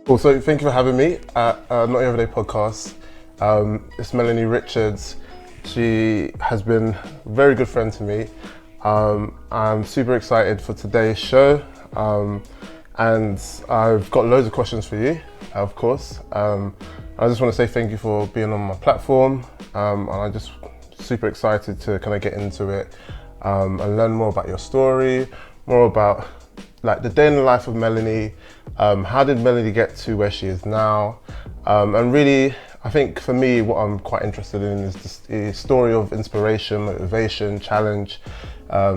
Cool, so thank you for having me at Not Your Everyday Podcast. It's Melanie Richards. She has been a very good friend to me. I'm super excited for today's show, and I've got loads of questions for you, of course. I just want to say thank you for being on my platform, and I'm just super excited to kind of get into it and learn more about your story, more about like the day in the life of Melanie. How did Melanie get to where she is now? And really, I think for me, what I'm quite interested in is the story of inspiration, motivation, challenge,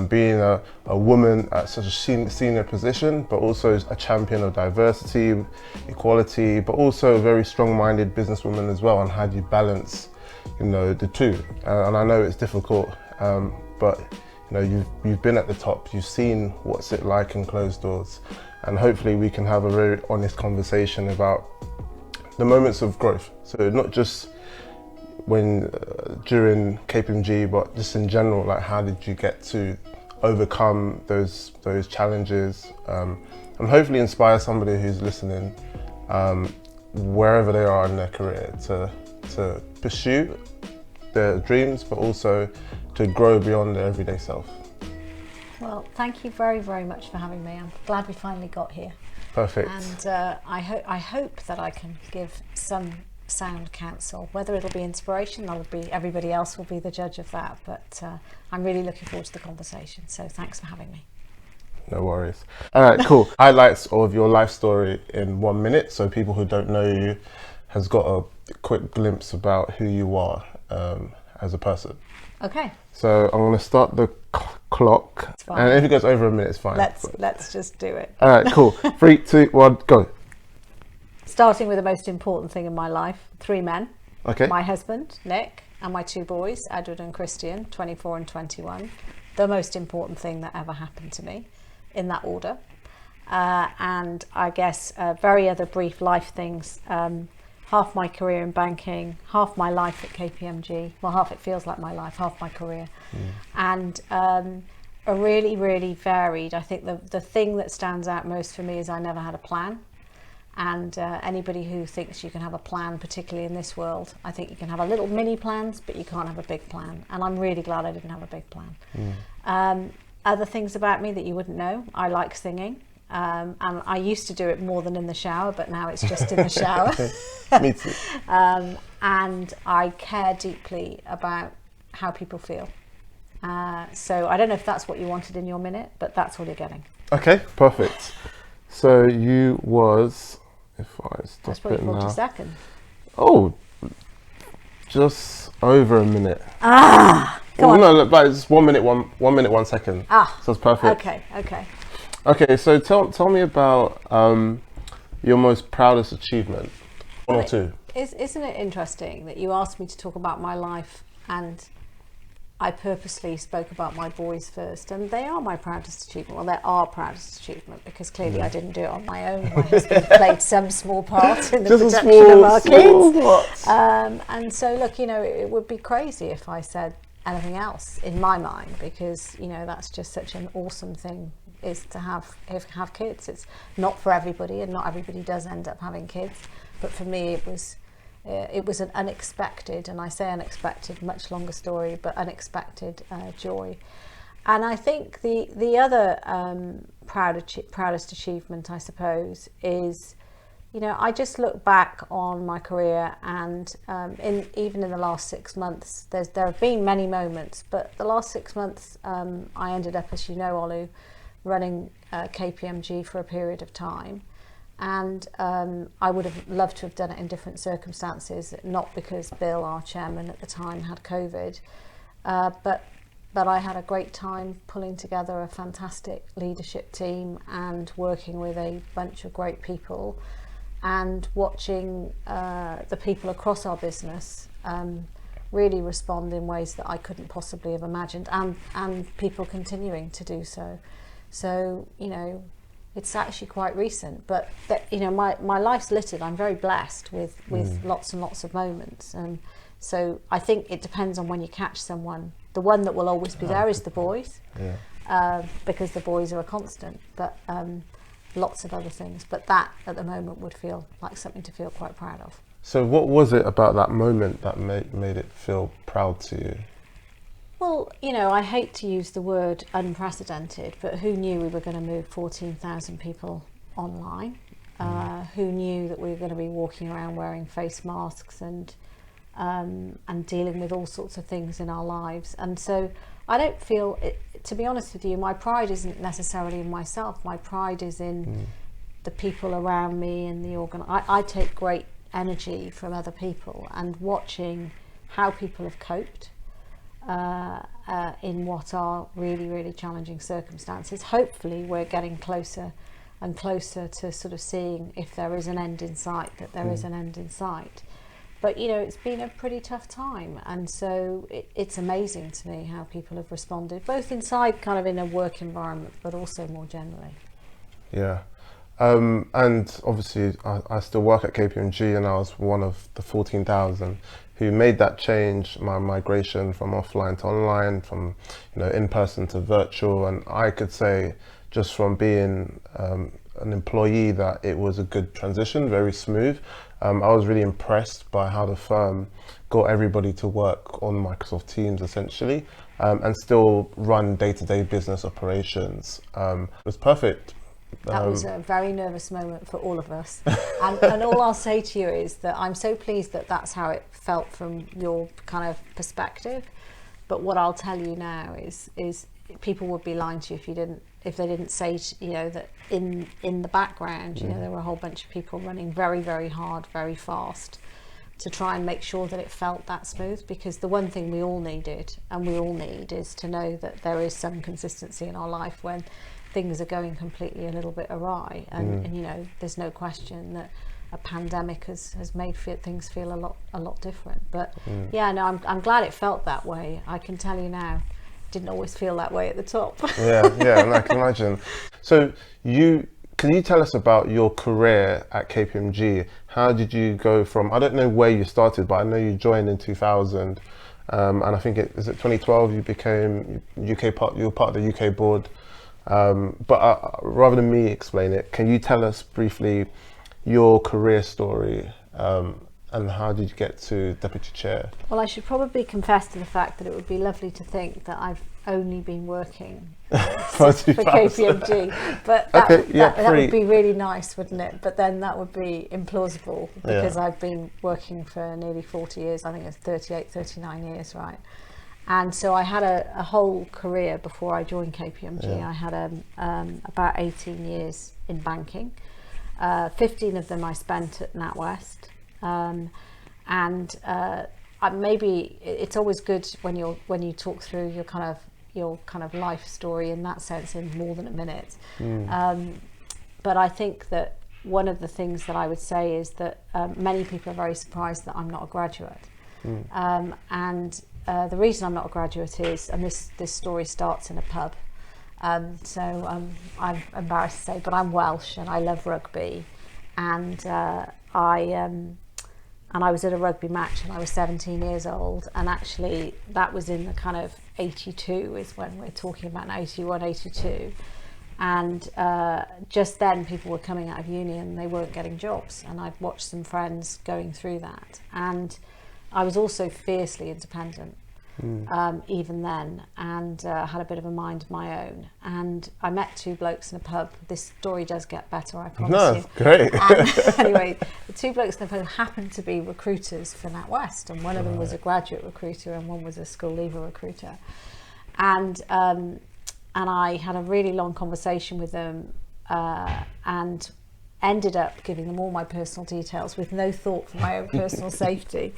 being a woman at such a senior position, but also a champion of diversity, equality, but also a very strong-minded businesswoman as well, and how do you balance, the two? And I know it's difficult, but you've been at the top, you've seen what's it like in closed doors, and hopefully we can have a very honest conversation about the moments of growth. So not just when during KPMG, but just in general, like how did you get to overcome those challenges, and hopefully inspire somebody who's listening, wherever they are in their career, to pursue their dreams, but also to grow beyond their everyday self. Well, thank you very, very much for having me. I'm glad we finally got here. Perfect. And I hope that I can give some sound counsel. Whether it'll be inspiration, everybody else will be the judge of that. But I'm really looking forward to the conversation. So thanks for having me. No worries. All right, cool. Highlights of your life story in 1 minute, so people who don't know you has got a quick glimpse about who you are as a person. Okay. So I'm going to start the clock, and if it goes over a minute, it's fine. Let's just do it. All right, cool. 3, 2, 1, go. Starting with the most important thing in my life: 3 men. Okay. My husband, Nick, and my 2 boys, Edward and Christian, 24 and 21. The most important thing that ever happened to me, in that order. And I guess very other brief life things. Half my career in banking, half my life at KPMG. Well, half it feels like my life, half my career. And a really, really varied. I think the thing that stands out most for me is I never had a plan. And anybody who thinks you can have a plan, particularly in this world, I think you can have a little mini plans, but you can't have a big plan. And I'm really glad I didn't have a big plan. Other things about me that you wouldn't know: I like singing. And I used to do it more than in the shower, but now it's just in the shower. Me too. And I care deeply about how people feel. So I don't know if that's what you wanted in your minute, but that's what you're getting. Okay, perfect. So you was, if I stop That's probably it 40 now. seconds. Oh, just over a minute. Come on. No, look, but it's 1 minute, 1 minute, 1 second. So it's perfect. Okay, so tell me about your most proudest achievement, one or two. Isn't it interesting that you asked me to talk about my life, and I purposely spoke about my boys first, and they are my proudest achievement. Well, they're our proudest achievement, because clearly I didn't do it on my own. My husband played some small part in the production of our kids. And so, look, it would be crazy if I said anything else in my mind, because that's just such an awesome thing, is to have kids. It's not for everybody, and not everybody does end up having kids, but for me it was an unexpected, and I say unexpected, much longer story, but unexpected joy. And I think the other proudest achievement, I suppose, is I just look back on my career, and even in the last 6 months, there have been many moments, but the last 6 months I ended up, as you know, Olu, running KPMG for a period of time, and I would have loved to have done it in different circumstances, not because Bill, our chairman at the time, had COVID, but I had a great time pulling together a fantastic leadership team and working with a bunch of great people, and watching the people across our business really respond in ways that I couldn't possibly have imagined, and people continuing to do so. So, it's actually quite recent, but my life's littered. I'm very blessed with lots and lots of moments. And so I think it depends on when you catch someone. The one that will always be there is the boys, because the boys are a constant. But lots of other things, but that at the moment would feel like something to feel quite proud of. So what was it about that moment that made it feel proud to you? Well, you know, I hate to use the word unprecedented, but who knew we were going to move 14,000 people online? Who knew that we were going to be walking around wearing face masks and dealing with all sorts of things in our lives? And so I don't feel, to be honest with you, my pride isn't necessarily in myself. My pride is in the people around me and I take great energy from other people, and watching how people have coped in what are really, really challenging circumstances. Hopefully we're getting closer and closer to sort of seeing if there is an end in sight, that there is an end in sight. But you know, it's been a pretty tough time, and so it's amazing to me how people have responded, both inside kind of in a work environment, but also more generally. Yeah. And obviously I still work at KPMG, and I was one of the 14,000 who made that change, my migration from offline to online, from in-person to virtual. And I could say, just from being an employee, that it was a good transition, very smooth. I was really impressed by how the firm got everybody to work on Microsoft Teams essentially, and still run day-to-day business operations. It was perfect. That was a very nervous moment for all of us. And all I'll say to you is that I'm so pleased that that's how it felt from your kind of perspective. But what I'll tell you now is people would be lying to you if they didn't say, that in the background, there were a whole bunch of people running very, very hard, very fast to try and make sure that it felt that smooth. Because the one thing we all needed, and we all need, is to know that there is some consistency in our life when things are going completely a little bit awry, and there's no question that a pandemic has made things feel a lot different. But I'm glad it felt that way. I can tell you now, it didn't always feel that way at the top. and I can imagine. So can you tell us about your career at KPMG? How did you go from, I don't know where you started, but I know you joined in 2000, and I think is it 2012 you became you were part of the UK board. But rather than me explain it, can you tell us briefly your career story, and how did you get to Deputy Chair? Well, I should probably confess to the fact that it would be lovely to think that I've only been working for KPMG, but that would be really nice, wouldn't it? But then that would be implausible, because I've been working for nearly 40 years, I think it's 39 years, right? And so I had a whole career before I joined KPMG. I had about 18 years in banking. 15 of them I spent at NatWest. Maybe it's always good when you talk through your kind of life story in that sense in more than a minute. But I think that one of the things that I would say is that many people are very surprised that I'm not a graduate. The reason I'm not a graduate is, and this story starts in a pub, so I'm embarrassed to say, but I'm Welsh and I love rugby, and I was at a rugby match and I was 17 years old, and actually that was in the kind of 82 is when we're talking about, 81, 82, and just then people were coming out of uni and they weren't getting jobs, and I'd watched some friends going through that, and I was also fiercely independent, even then, and had a bit of a mind of my own. And I met two blokes in a pub. This story does get better, I promise you. Great. And anyway, the two blokes in the pub happened to be recruiters for NatWest, and one of them was a graduate recruiter and one was a school leaver recruiter. And I had a really long conversation with them, and ended up giving them all my personal details with no thought for my own personal safety.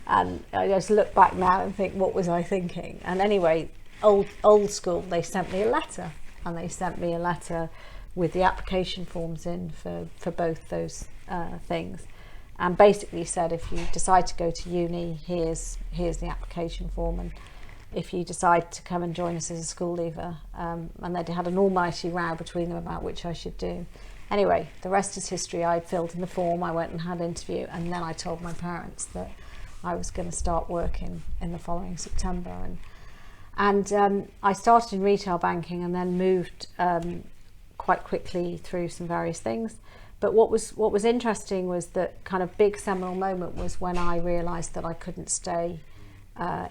And I just look back now and think, what was I thinking? And anyway, old school, they sent me a letter, and they sent me a letter with the application forms in for both those things, and basically said, if you decide to go to uni, here's the application form, and if you decide to come and join us as a school leaver, and they had an almighty row between them about which I should do. Anyway, the rest is history. I filled in the form, I went and had an interview, and then I told my parents that I was going to start working in the following September. And I started in retail banking, and then moved quite quickly through some various things. But what was interesting was that kind of big seminal moment was when I realised that I couldn't stay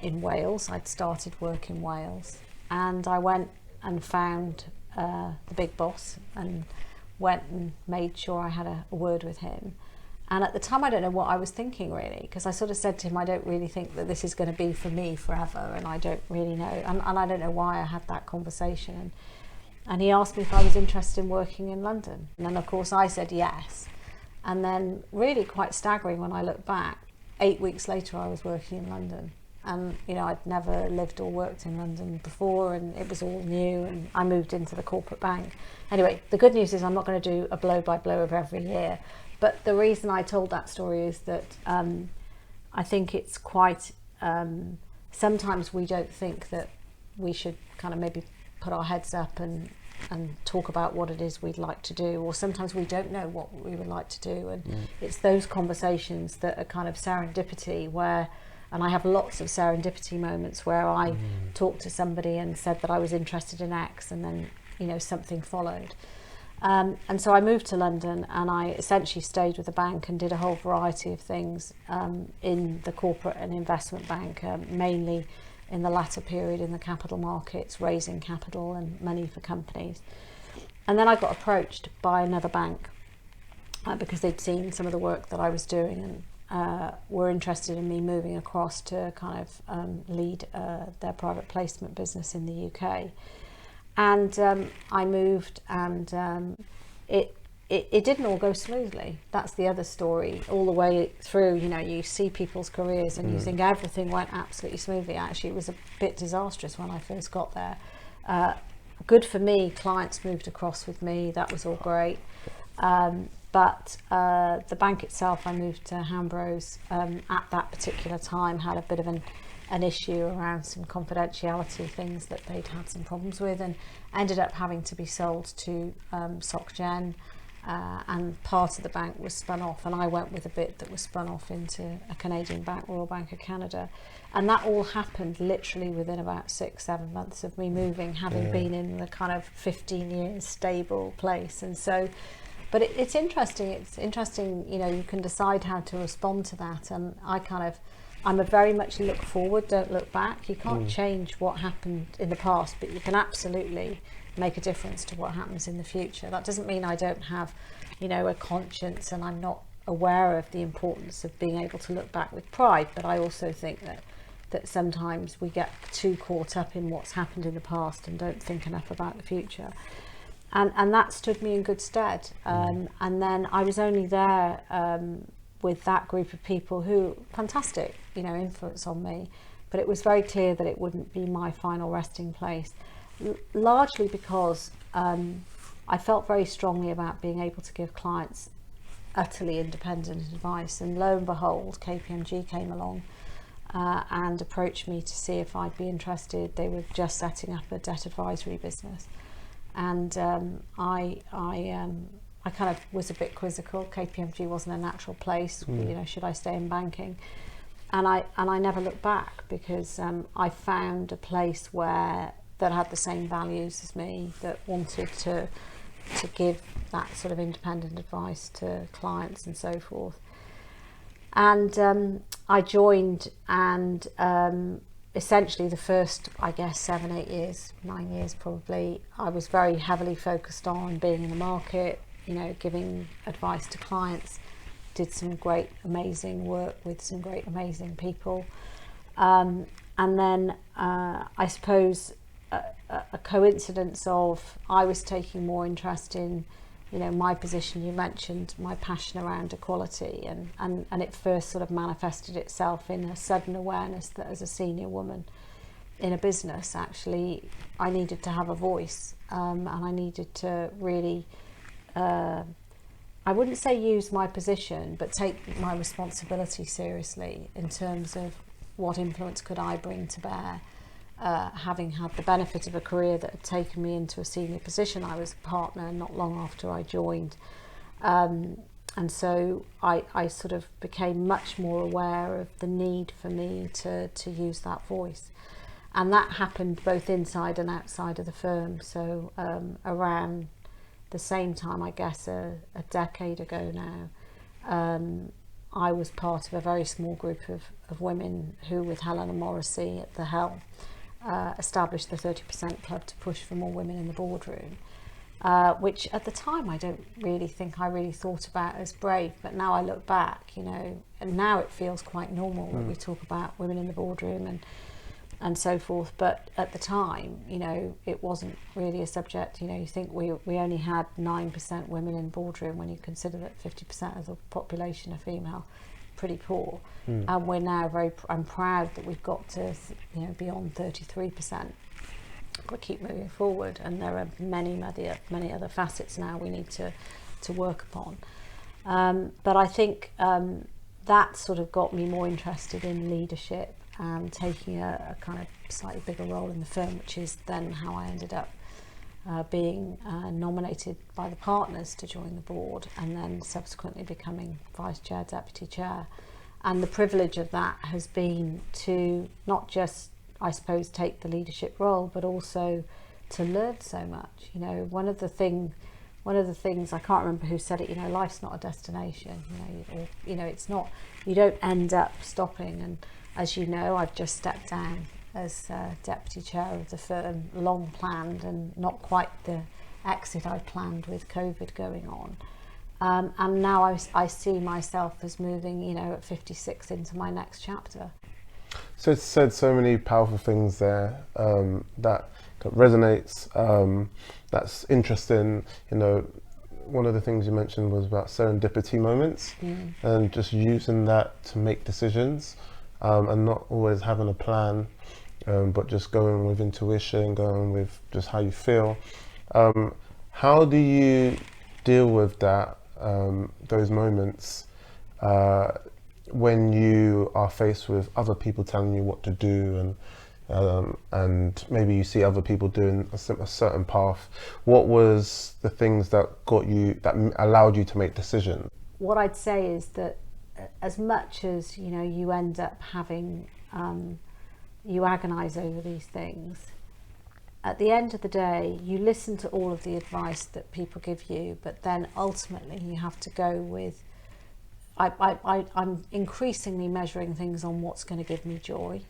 in Wales. I'd started work in Wales, and I went and found the big boss and went and made sure I had a word with him. And at the time, I don't know what I was thinking really, because I sort of said to him, I don't really think that this is going to be for me forever, and I don't really know, and I don't know why I had that conversation. And he asked me if I was interested in working in London. And then of course I said yes. And then really quite staggering when I look back, 8 weeks later I was working in London. And you know, I'd never lived or worked in London before, and it was all new, and I moved into the corporate bank. Anyway, the good news is I'm not going to do a blow by blow of every year. But the reason I told that story is that I think it's quite, sometimes we don't think that we should kind of maybe put our heads up and talk about what it is we'd like to do, or sometimes we don't know what we would like to do, and it's those conversations that are kind of serendipity, where, and I have lots of serendipity moments where I talked to somebody and said that I was interested in X, and then you know something followed. And so I moved to London, and I essentially stayed with the bank and did a whole variety of things in the corporate and investment bank, mainly in the latter period in the capital markets, raising capital and money for companies. And then I got approached by another bank because they'd seen some of the work that I was doing, and were interested in me moving across to kind of lead their private placement business in the UK. And I moved, and it didn't all go smoothly. That's the other story. All the way through, you know, you see people's careers and you think everything went absolutely smoothly. Actually, it was a bit disastrous when I first got there. Good for me, clients moved across with me. That was all great. But the bank itself, I moved to Hambros at that particular time, had a bit of an issue around some confidentiality things that they'd had some problems with, and ended up having to be sold to SocGen, and part of the bank was spun off, and I went with a bit that was spun off into a Canadian bank, Royal Bank of Canada. And that all happened literally within about 6-7 months of me moving, having been in the kind of 15 years stable place. And so, but it's interesting, you know, you can decide how to respond to that. And I'm a very much look forward, don't look back. You can't change what happened in the past, but you can absolutely make a difference to what happens in the future. That doesn't mean I don't have, you know, a conscience, and I'm not aware of the importance of being able to look back with pride, but I also think that sometimes we get too caught up in what's happened in the past and don't think enough about the future. And that stood me in good stead. And then I was only there with that group of people who, fantastic, you know, influence on me, but it was very clear that it wouldn't be my final resting place, largely because I felt very strongly about being able to give clients utterly independent advice. And lo and behold, KPMG came along and approached me to see if I'd be interested. They were just setting up a debt advisory business, and I kind of was a bit quizzical. KPMG wasn't a natural place. You know, should I stay in banking? And I never looked back, because I found a place that had the same values as me, that wanted to give that sort of independent advice to clients and so forth. And I joined, and essentially the first, I guess, 7-8 years, 9 years probably, I was very heavily focused on being in the market, you know, giving advice to clients. Did some great, amazing work with some great, amazing people. And then I suppose a coincidence of I was taking more interest in, you know, my position. You mentioned my passion around equality, and it first sort of manifested itself in a sudden awareness that as a senior woman in a business, actually, I needed to have a voice, and I needed to really, I wouldn't say use my position, but take my responsibility seriously in terms of what influence could I bring to bear. Having had the benefit of a career that had taken me into a senior position, I was a partner not long after I joined, and so I sort of became much more aware of the need for me to use that voice, and that happened both inside and outside of the firm. So around the same time, I guess a decade ago now, I was part of a very small group of women who, with Helena Morrissey at the helm, established the 30% Club to push for more women in the boardroom, which at the time I don't really think I really thought about as brave, but now I look back, you know, and now it feels quite normal that we talk about women in the boardroom and so forth. But at the time, you know, it wasn't really a subject. You know, you think we only had 9% women in boardroom when you consider that 50% of the population are female, pretty poor. And we're now I'm proud that we've got to, you know, beyond 33%. But keep moving forward, and there are many other facets now we need to work upon. But I think that sort of got me more interested in leadership and taking a kind of slightly bigger role in the firm, which is then how I ended up being nominated by the partners to join the board, and then subsequently becoming vice chair, deputy chair. And the privilege of that has been to not just, I suppose, take the leadership role, but also to learn so much. You know, one of the things, I can't remember who said it, you know, life's not a destination, you know, it's not, you don't end up stopping. And as you know, I've just stepped down as deputy chair of the firm, long planned and not quite the exit I planned with COVID going on. And now I see myself as moving, you know, at 56 into my next chapter. So it's said so many powerful things there that resonates, that's interesting. You know, one of the things you mentioned was about serendipity moments, and just using that to make decisions, and not always having a plan, but just going with intuition, going with just how you feel. How do you deal with that, those moments, when you are faced with other people telling you what to do, and maybe you see other people doing a certain path? What was the things that allowed you to make decisions? What I'd say is that as much as, you know, you end up having, you agonize over these things, at the end of the day, you listen to all of the advice that people give you, but then ultimately you have to go with, I'm increasingly measuring things on what's going to give me joy,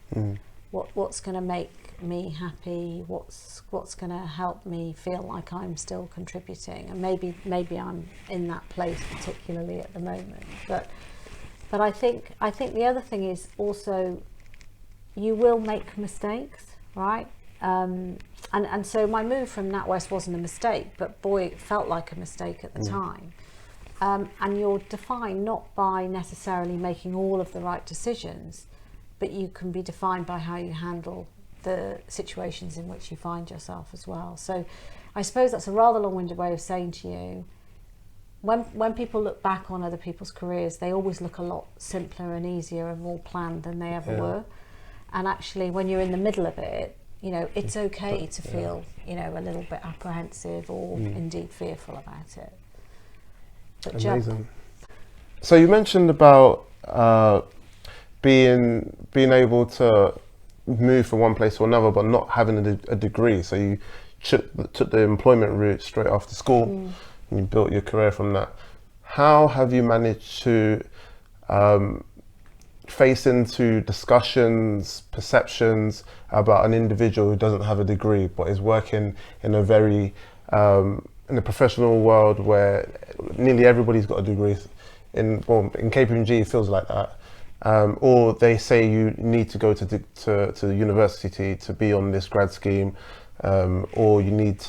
what's going to make me happy, what's going to help me feel like I'm still contributing. And maybe I'm in that place particularly at the moment. But I think the other thing is also, you will make mistakes, right? And so my move from NatWest wasn't a mistake, but boy, it felt like a mistake at the time. And you're defined not by necessarily making all of the right decisions, but you can be defined by how you handle the situations in which you find yourself as well. So I suppose that's a rather long-winded way of saying to you, when people look back on other people's careers, they always look a lot simpler and easier and more planned than they ever were. And actually, when you're in the middle of it, you know, it's okay to feel, you know, a little bit apprehensive or indeed fearful about it. But amazing. So you mentioned about being able to move from one place to another, but not having a degree. So you took the employment route straight after school, and you built your career from that. How have you managed to face into discussions, perceptions about an individual who doesn't have a degree but is working in a very in a professional world where nearly everybody's got a degree? In KPMG, it feels like that. Or they say you need to go to the university to be on this grad scheme, or you need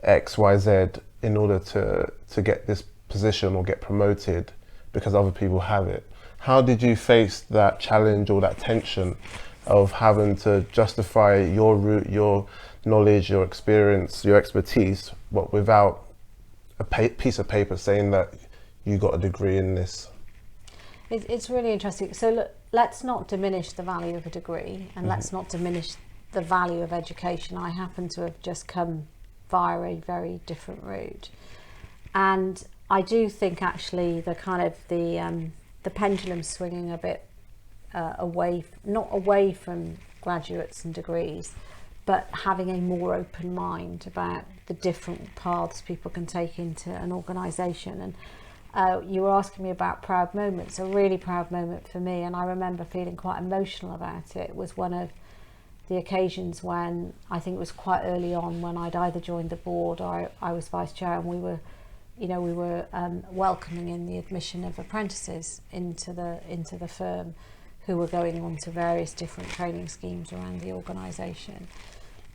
X, Y, Z in order to get this position or get promoted because other people have it. How did you face that challenge or that tension of having to justify your route, your knowledge, your experience, your expertise, but without a piece of paper saying that you got a degree in this? It's really interesting. So look, let's not diminish the value of a degree, and let's not diminish the value of education. I happen to have just come via a very different route, and I do think actually the kind of the pendulum swinging a bit not away from graduates and degrees, but having a more open mind about the different paths people can take into an organisation. And you were asking me about proud moments. A really proud moment for me, and I remember feeling quite emotional about it, was one of the occasions when, I think it was quite early on, when I'd either joined the board or I was vice chair, and we were welcoming in the admission of apprentices into the firm, who were going on to various different training schemes around the organisation.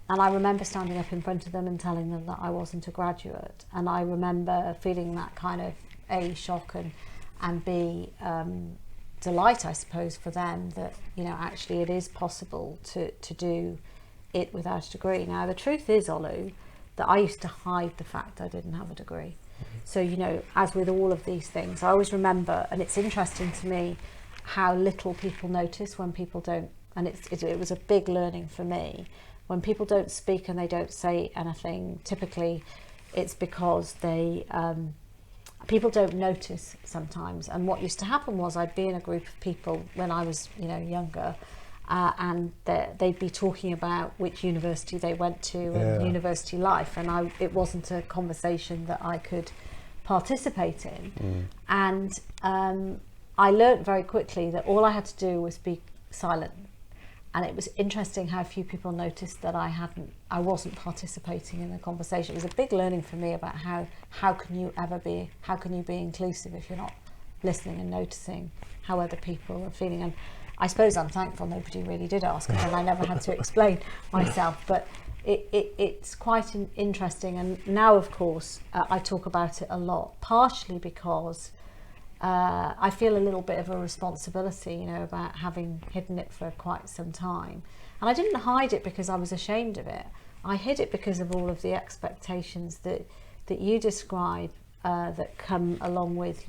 And I remember standing up in front of them and telling them that I wasn't a graduate. And I remember feeling that kind of A, shock, and B, delight, I suppose, for them that, actually it is possible to do it without a degree. Now, the truth is, Olu, that I used to hide the fact I didn't have a degree. So, as with all of these things, I always remember, and it's interesting to me how little people notice when people don't, and it was a big learning for me. When people don't speak and they don't say anything, typically it's because people don't notice sometimes. And what used to happen was, I'd be in a group of people when I was, younger, and they'd be talking about which university they went to and university life, and it wasn't a conversation that I could participate in. And I learnt very quickly that all I had to do was be silent. And it was interesting how few people noticed that I wasn't participating in the conversation. It was a big learning for me about how can you be inclusive if you're not listening and noticing how other people are feeling. And I suppose I'm thankful nobody really did ask, and I never had to explain myself. But it's quite interesting. And now, of course, I talk about it a lot, partially because I feel a little bit of a responsibility, about having hidden it for quite some time. And I didn't hide it because I was ashamed of it. I hid it because of all of the expectations that you describe, that come along with,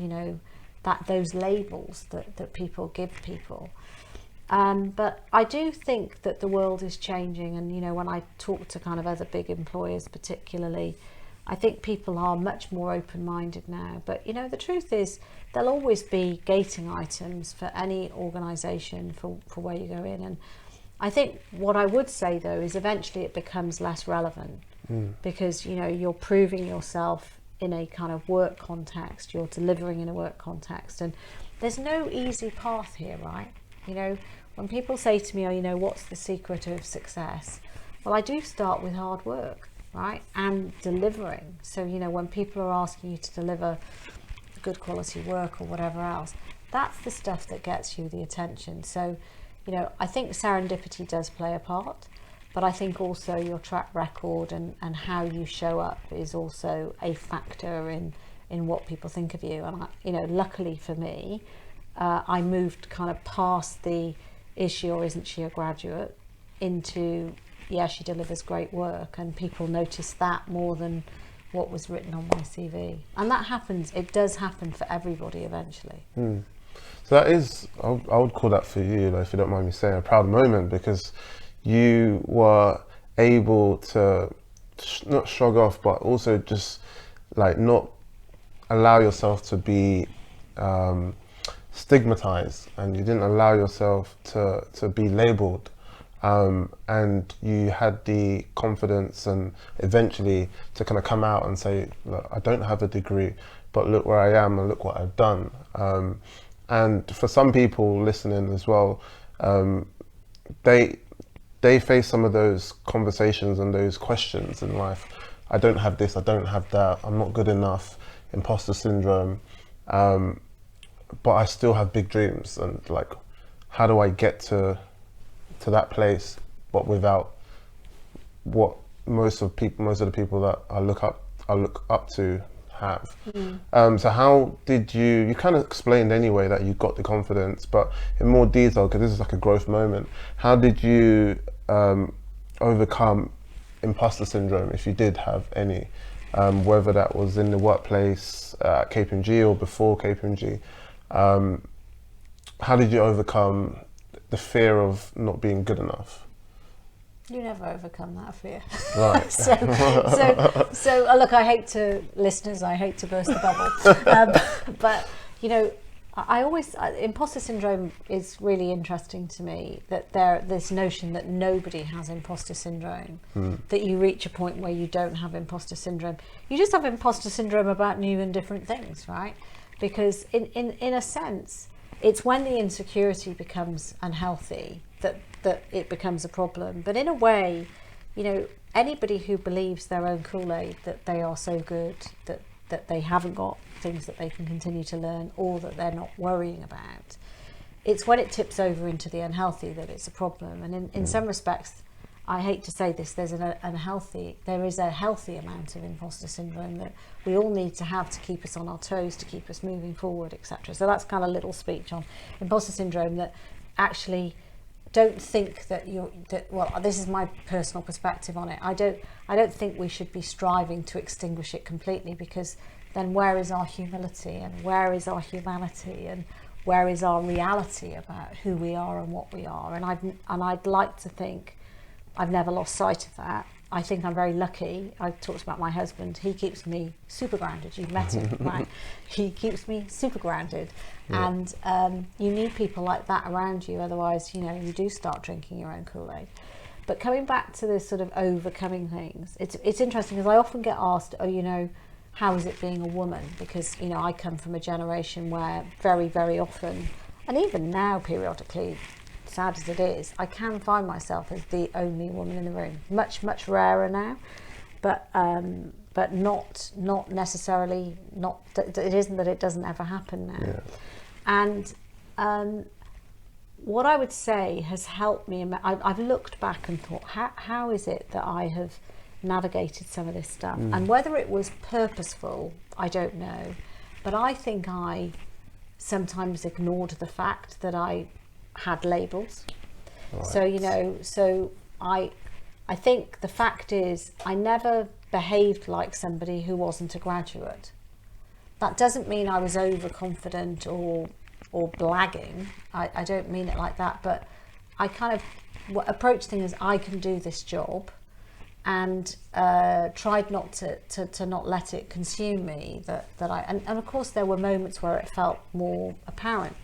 those labels that people give people. But I do think that the world is changing, and when I talk to kind of other big employers particularly, I think people are much more open-minded now. But the truth is, there'll always be gating items for any organisation for where you go in. And I think what I would say, though, is eventually it becomes less relevant, because you're proving yourself in a kind of work context, you're delivering in a work context, and there's no easy path here, right? When people say to me, what's the secret of success? Well, I do start with hard work, right? And delivering. So, when people are asking you to deliver good quality work or whatever else, that's the stuff that gets you the attention. So, I think serendipity does play a part, but I think also your track record and how you show up is also a factor in what people think of you. And, luckily for me, I moved kind of past the is she or isn't she a graduate into, yeah, she delivers great work, and people notice that more than what was written on my CV. And that happens, it does happen for everybody eventually. So that is, I would call that for you, if you don't mind me saying, a proud moment, because you were able to not shrug off, but also just not allow yourself to be stigmatized, and you didn't allow yourself to be labeled. And you had the confidence and eventually to kind of come out and say, look, I don't have a degree, but look where I am and look what I've done. And for some people listening as well, they face some of those conversations and those questions in life. I don't have this, I don't have that, I'm not good enough, imposter syndrome, but I still have big dreams, and how do I get to that place, but without what most of the people that I look up to have. So how did you kind of explained anyway that you got the confidence, but in more detail, because this is a growth moment, how did you overcome imposter syndrome, if you did have any, whether that was in the workplace at KPMG or before KPMG? How did you overcome the fear of not being good enough? You never overcome that fear. Right. so look, I hate to burst the bubble, but imposter syndrome is really interesting to me, that this notion that nobody has imposter syndrome, that you reach a point where you don't have imposter syndrome. You just have imposter syndrome about new and different things, right? Because in a sense, it's when the insecurity becomes unhealthy that it becomes a problem. But in a way, you know, anybody who believes their own Kool-Aid, that they are so good, that they haven't got things that they can continue to learn, or that they're not worrying about, it's when it tips over into the unhealthy that it's a problem. And in some respects, I hate to say this, there is a healthy amount of imposter syndrome that we all need to have to keep us on our toes, to keep us moving forward, etc. So that's kind of a little speech on imposter syndrome, that actually don't think that well, this is my personal perspective on it. I don't think we should be striving to extinguish it completely, because then where is our humility, and where is our humanity, and where is our reality about who we are and what we are? And I'd like to think I've never lost sight of that. I think I'm very lucky. I talked about my husband. He keeps me super grounded. You've met him, right? He keeps me super grounded. Yeah. And you need people like that around you. Otherwise, you know, you do start drinking your own Kool-Aid. But coming back to this sort of overcoming things, it's interesting, because I often get asked, oh, you know, how is it being a woman? Because, you know, I come from a generation where very, very often, and even now periodically, sad as it is, I can find myself as the only woman in the room. Much, much rarer now, but not necessarily, it isn't that it doesn't ever happen now. Yeah. And what I would say has helped me, I've looked back and thought, how is it that I have navigated some of this stuff? And whether it was purposeful, I don't know, but I think I sometimes ignored the fact that I had labels. Right. So, you know, I think the fact is I never behaved like somebody who wasn't a graduate. That doesn't mean I was overconfident or blagging. I don't mean it like that, but I kind of approach things as I can do this job, and tried not to not let it consume me. And of course there were moments where it felt more apparent.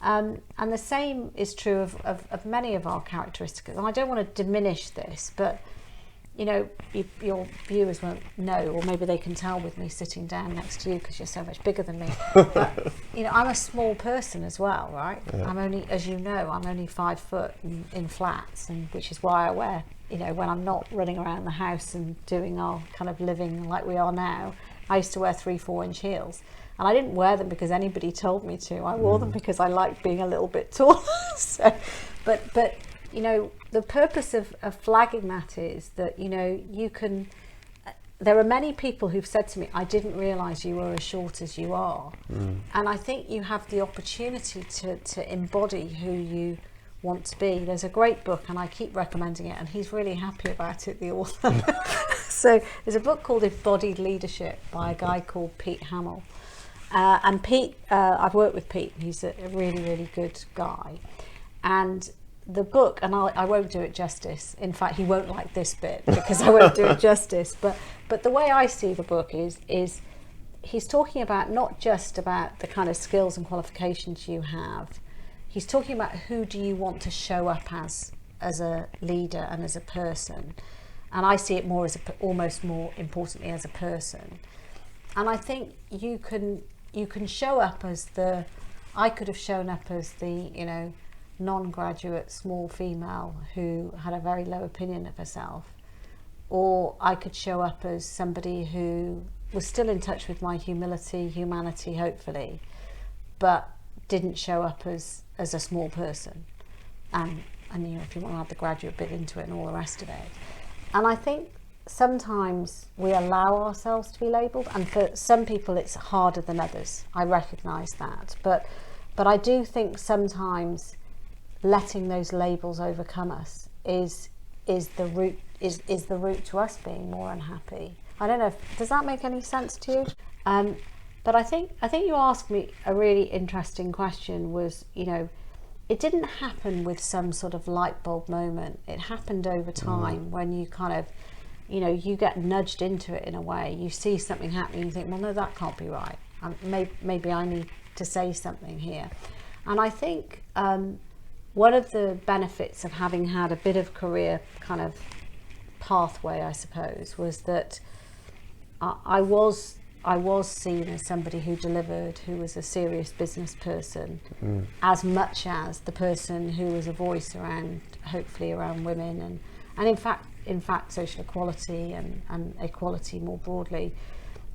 And the same is true of many of our characteristics. And I don't want to diminish this, but, you know, your viewers won't know, or maybe they can tell with me sitting down next to you because you're so much bigger than me. But, you know, I'm a small person as well, right? Yeah. I'm only, as you know, I'm only 5 foot in flats, and which is why I wear, you know, when I'm not running around the house and doing our kind of living like we are now, I used to wear 3-4 inch heels. And I didn't wear them because anybody told me to. I wore them because I liked being a little bit taller. But you know, the purpose of flagging that is that, you know, you can. There are many people who've said to me, "I didn't realise you were as short as you are," and I think you have the opportunity to embody who you want to be. There's a great book, and I keep recommending it, and he's really happy about it, the author. So there's a book called Embodied Leadership by a guy called Pete Hamill. And Pete, I've worked with Pete, he's a really, really good guy. And the book, and I won't do it justice. In fact, he won't like this bit because I won't do it justice. But the way I see the book is he's talking about not just about the kind of skills and qualifications you have. He's talking about who do you want to show up as a leader and as a person. And I see it more as almost more importantly as a person. And I think you can show up as I could have shown up as the, you know, non-graduate small female who had a very low opinion of herself, or I could show up as somebody who was still in touch with my humanity, hopefully, but didn't show up as a small person. And you know, if you want to add the graduate bit into it and all the rest of it. And I think sometimes we allow ourselves to be labelled, and for some people it's harder than others. I recognise that, but I do think sometimes letting those labels overcome us is the route to us being more unhappy. I don't know. Does that make any sense to you? But I think you asked me a really interesting question. Was, you know, it didn't happen with some sort of light bulb moment. It happened over time when you kind of, you know, you get nudged into it in a way. You see something happening, you think, well, no, that can't be right. Maybe I need to say something here. And I think one of the benefits of having had a bit of career kind of pathway, I suppose, was that I was seen as somebody who delivered, who was a serious business person, as much as the person who was a voice around, hopefully around women and in fact social equality and equality more broadly.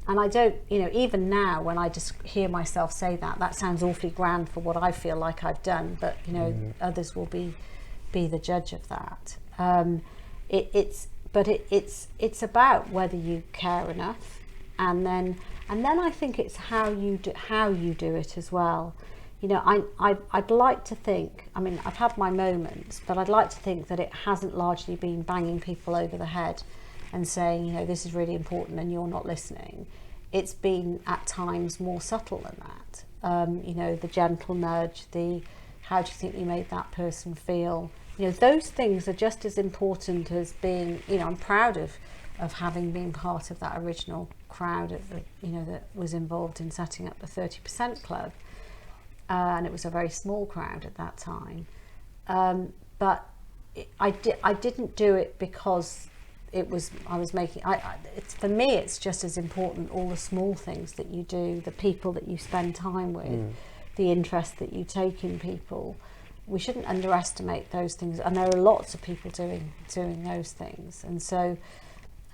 And I don't, even now when I just hear myself say that sounds awfully grand for what I feel like I've done, but others will be the judge of that. It's about whether you care enough, and then I think it's how you do it as well. I'd like to think, I've had my moments, but I'd like to think that it hasn't largely been banging people over the head and saying, this is really important and you're not listening. It's been at times more subtle than that. The gentle nudge, the how do you think you made that person feel? Those things are just as important as being, I'm proud of having been part of that original crowd that was involved in setting up the 30% Club. And it was a very small crowd at that time. But I didn't do it because for me it's just as important, all the small things that you do, the people that you spend time with, the interest that you take in people. We shouldn't underestimate those things, and there are lots of people doing those things. And so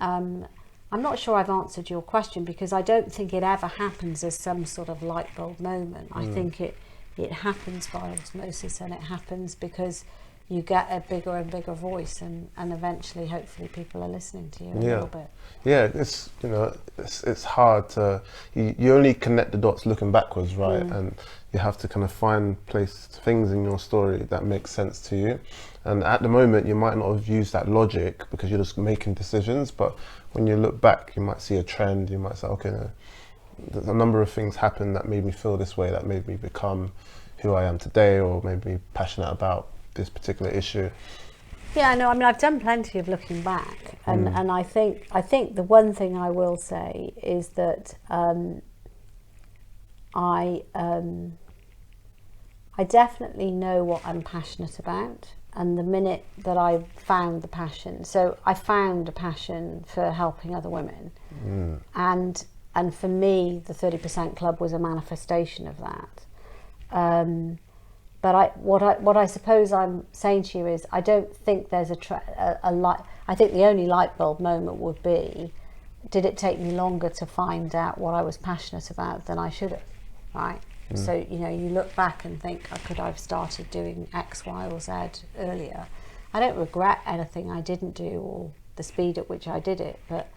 I'm not sure I've answered your question, because I don't think it ever happens as some sort of light bulb moment. I think it happens by osmosis, and it happens because you get a bigger and bigger voice, and eventually, hopefully, people are listening to you a little bit. Yeah, it's hard to, you only connect the dots looking backwards, right? And you have to kind of find things in your story that make sense to you. And at the moment, you might not have used that logic because you're just making decisions, but when you look back, you might see a trend. You might say, okay, a number of things happened that made me feel this way, that made me become who I am today, or made me passionate about this particular issue. Yeah, no, I've done plenty of looking back, and I think the one thing I will say is that I definitely know what I'm passionate about, and the minute that I found the passion, so I found a passion for helping other women, and for me the 30% Club was a manifestation of that. But what I suppose I'm saying to you is, I don't think there's a light. I think the only light bulb moment would be, did it take me longer to find out what I was passionate about than I should have, right? So you look back and think, could I have started doing X, Y, or Z earlier? I don't regret anything I didn't do or the speed at which I did it, but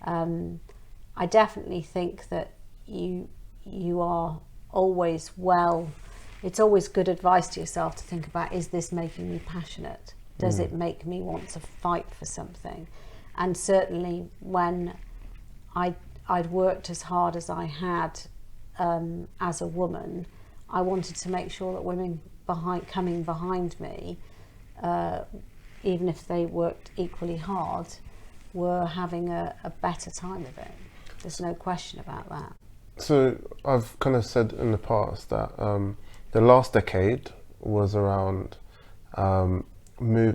I definitely think that you are always it's always good advice to yourself to think about, is this making me passionate? Does it make me want to fight for something? And certainly when I'd worked as hard as I had as a woman, I wanted to make sure that women coming behind me, even if they worked equally hard, were having a better time of it. There's no question about that. So I've kind of said in the past that the last decade was around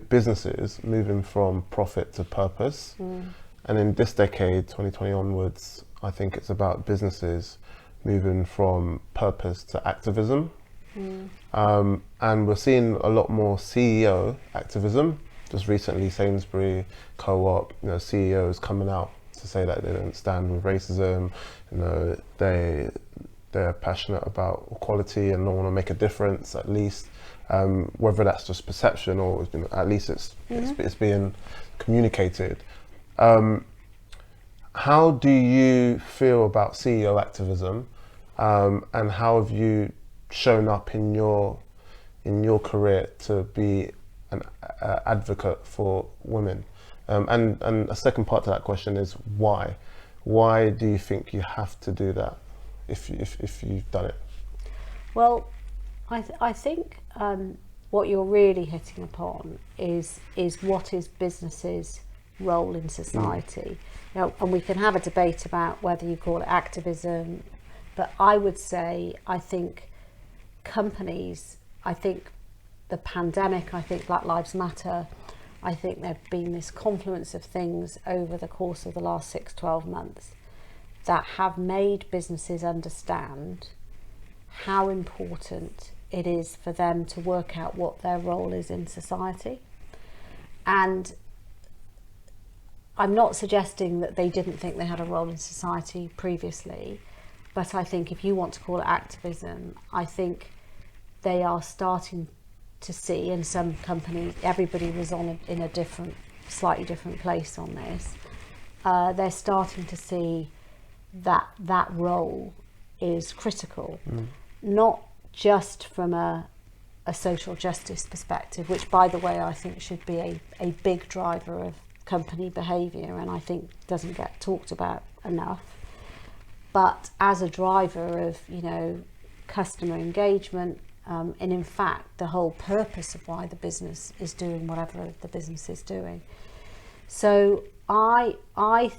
businesses moving from profit to purpose. And in this decade, 2020 onwards, I think it's about businesses moving from purpose to activism. And we're seeing a lot more CEO activism. Just recently, Sainsbury, Co-op, CEOs coming out to say that they don't stand with racism. They're passionate about equality and don't want to make a difference, at least, whether that's just perception or at least it's being communicated. How do you feel about CEO activism, and how have you shown up in your career to be an advocate for women? And a second part to that question is why? Why do you think you have to do that if you've done it? Well, I think what you're really hitting upon is what is business's role in society. And we can have a debate about whether you call it activism, But I would say, I think companies, I think the pandemic, I think Black Lives Matter, I think there've been this confluence of things over the course of the last 6-12 months that have made businesses understand how important it is for them to work out what their role is in society. And I'm not suggesting that they didn't think they had a role in society previously, but I think if you want to call it activism, I think they are starting to see, and some companies, everybody was in a slightly different place on this, they're starting to see that role is critical, not just from a social justice perspective, which, by the way, I think should be a big driver of company behaviour, and I think doesn't get talked about enough, but as a driver of, customer engagement, and in fact the whole purpose of why the business is doing whatever the business is doing. So I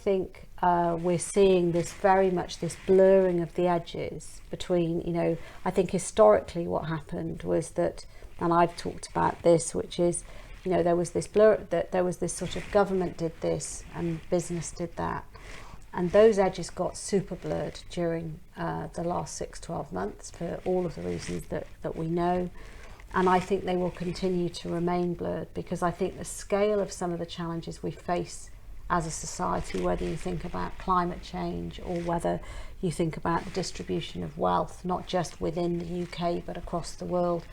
think we're seeing this very much, this blurring of the edges between, I think historically what happened was that, and I've talked about this, which is, there was this blur, that there was this sort of government did this and business did that. And those edges got super blurred during the last 6-12 months for all of the reasons that we know. And I think they will continue to remain blurred, because I think the scale of some of the challenges we face as a society, whether you think about climate change or whether you think about the distribution of wealth, not just within the UK but across the world,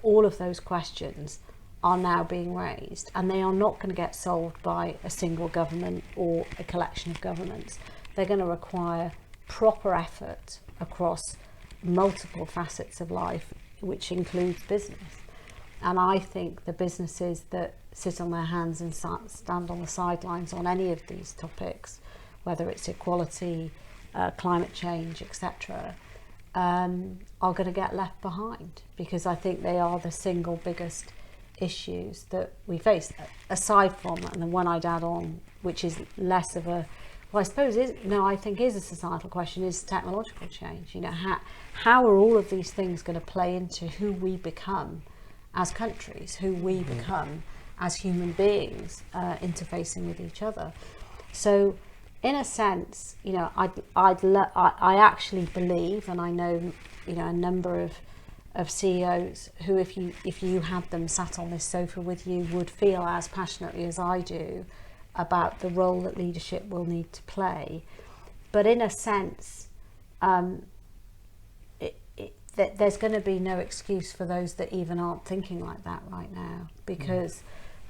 all of those questions are now being raised, and they are not going to get solved by a single government or a collection of governments. They're going to require proper effort across multiple facets of life, which includes business. And I think the businesses that sit on their hands and stand on the sidelines on any of these topics, whether it's equality, climate change, etc., are going to get left behind, because I think they are the single biggest issues that we face, aside from, and the one I'd add on, which is less of a, well, I suppose I think is a societal question, is technological change. How are all of these things going to play into who we become as countries, who we become as human beings, interfacing with each other? So in a sense, I actually believe, and I know, a number of CEOs who, if you had them sat on this sofa with you, would feel as passionately as I do about the role that leadership will need to play. But in a sense, there's going to be no excuse for those that even aren't thinking like that right now, because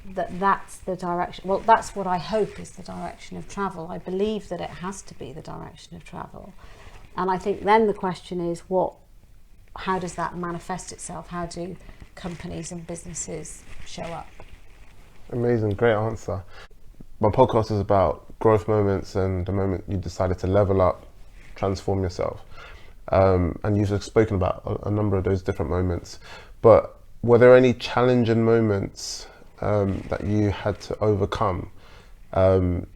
that's the direction. Well, that's what I hope is the direction of travel. I believe that it has to be the direction of travel. And I think then the question is, how does that manifest itself? How do companies and businesses show up? Amazing, great answer. My podcast is about growth moments and the moment you decided to level up, transform yourself. And you've spoken about a number of those different moments. But were there any challenging moments that you had to overcome in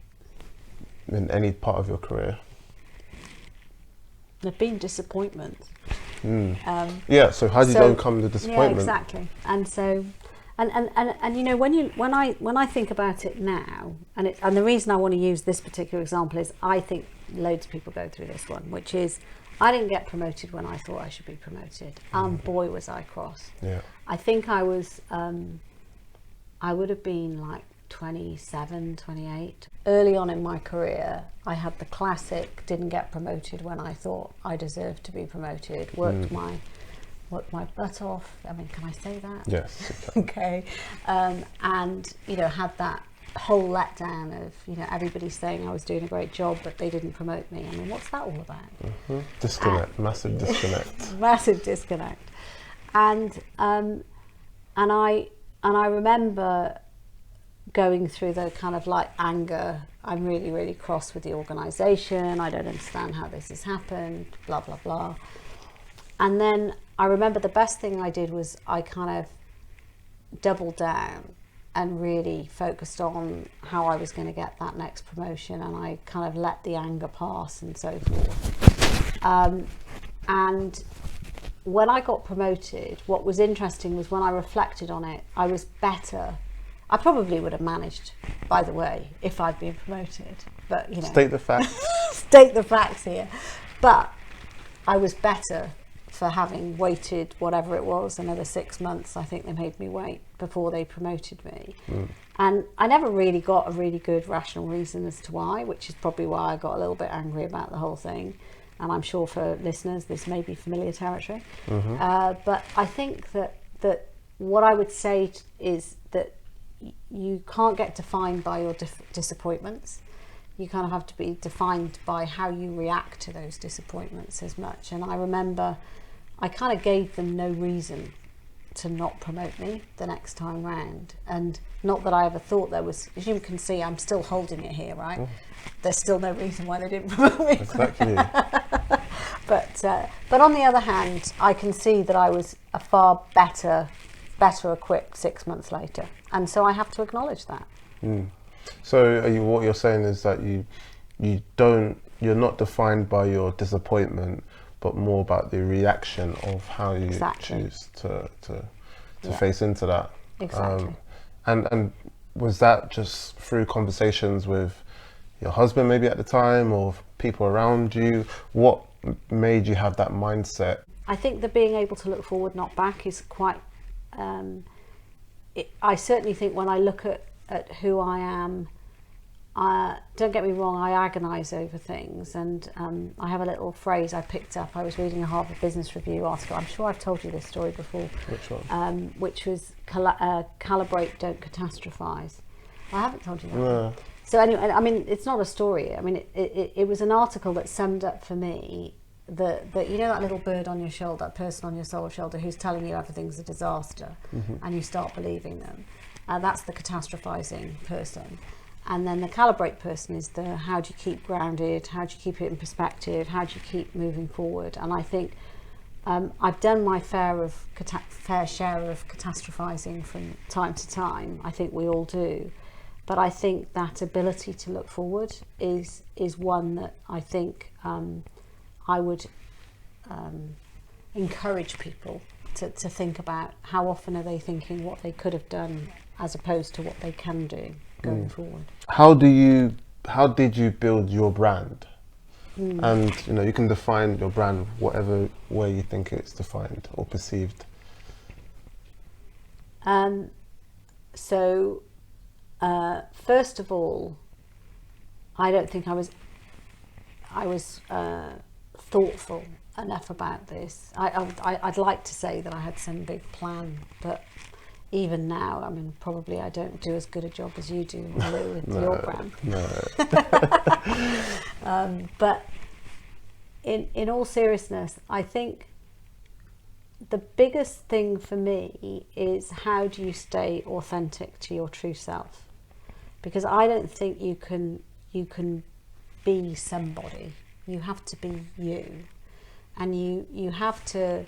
any part of your career? There've been disappointments. So how did you overcome the disappointment? Yeah, exactly. And so, and when I think about it now, and the reason I want to use this particular example is I think loads of people go through this one, which is I didn't get promoted when I thought I should be promoted, and boy was I cross. Yeah. I think I was, I would have been like 27, 28. Early on in my career, I had the classic didn't get promoted when I thought I deserved to be promoted, worked my butt off. I mean, can I say that? Yes. Okay. And, had that whole letdown of, everybody saying I was doing a great job, but they didn't promote me. I mean, what's that all about? Disconnect, massive disconnect. Massive disconnect. And I remember going through the kind of like anger. I'm really, really cross with the organisation. I don't understand how this has happened, blah, blah, blah. And then I remember the best thing I did was I kind of doubled down and really focused on how I was going to get that next promotion, and I kind of let the anger pass and so forth. And when I got promoted, what was interesting was when I reflected on it, I was better. I probably would have managed, by the way, if I'd been promoted. But, you know, State the facts. state the facts here. But I was better for having waited whatever it was, another 6 months. I think they made me wait before they promoted me. And I never really got a really good rational reason as to why, which is probably why I got a little bit angry about the whole thing. And I'm sure for listeners this may be familiar territory. But I think that what I would say is that you can't get defined by your disappointments. You kind of have to be defined by how you react to those disappointments as much. And I remember I kind of gave them no reason to not promote me the next time round. And not that I ever thought there was, as you can see, I'm still holding it here, right? There's still no reason why they didn't promote me. Exactly. But on the other hand, I can see that I was a far better equipped 6 months later. And so I have to acknowledge that. So what you're saying is that you're not defined by your disappointment, but more about the reaction of how you choose to face into that. Exactly. And was that just through conversations with your husband maybe at the time, or people around you? What made you have that mindset? I think that being able to look forward, not back, is quite I certainly think when I look at who I am, don't get me wrong, I agonise over things, and I have a little phrase I picked up. I was reading a Harvard Business Review article. I'm sure I've told you this story before. Which one? Which was calibrate, don't catastrophize. I haven't told you that. No. So anyway, I mean, it's not a story. I mean, it was an article that summed up for me that you know that little bird on your shoulder, that person on your soul shoulder who's telling you everything's a disaster, and you start believing them. That's the catastrophizing person. And then the calibrate person is the how do you keep grounded, how do you keep it in perspective, how do you keep moving forward. And I think I've done my fair share of catastrophizing from time to time. I think we all do. But I think that ability to look forward is one that I think I would encourage people to think about. How often are they thinking what they could have done as opposed to what they can do going forward? How did you build your brand? And you can define your brand whatever way you think it's defined or perceived. So first of all, I don't think I was thoughtful enough about this. I'd like to say that I had some big plan, but even now, I mean, probably I don't do as good a job as you do with your brand. No. But in all seriousness, I think the biggest thing for me is how do you stay authentic to your true self? Because I don't think you can be somebody. You have to be you, and you have to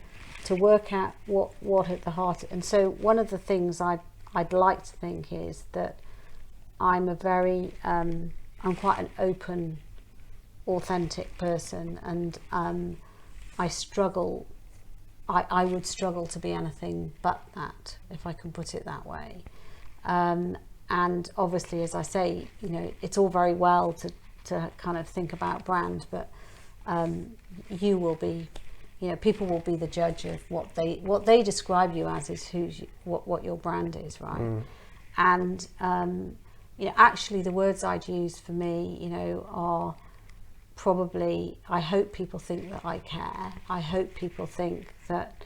work out what at the heart. And so one of the things I'd like to think is that I'm I'm quite an open, authentic person, and I would struggle to be anything but that, if I can put it that way. And obviously, as I say, it's all very well to kind of think about brand, but you will be, people will be the judge of what they describe you as is what your brand is, right? And actually the words I'd use for me, are probably, I hope people think that I care. I hope people think that